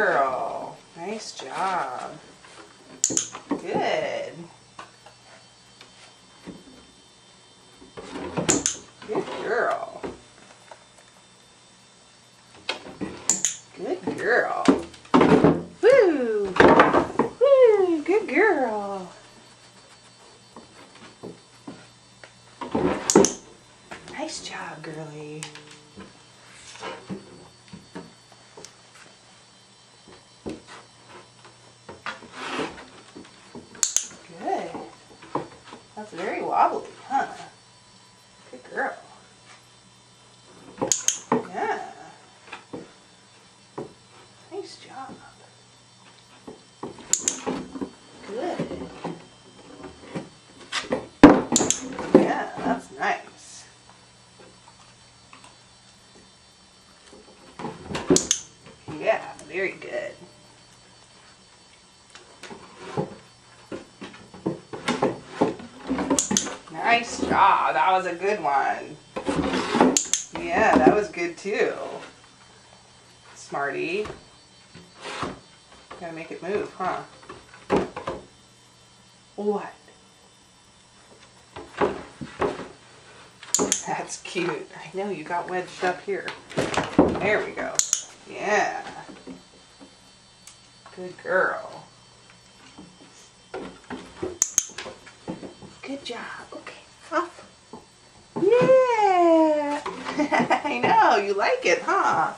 girl. Nice job. Good. Good girl. Good girl. Woo! Woo! Good girl. Nice job, girly. Good. That's very wobbly, huh? Good girl. Yeah. Nice job. Good. Yeah, that's nice. Yeah, very good. Nice job. That was a good one. Yeah, that was good too. Smarty. Gotta make it move, huh? What? That's cute. I know, you got wedged up here. There we go. Yeah. Good girl. Good job. Okay. Off. Yeah. I know, you like it, huh?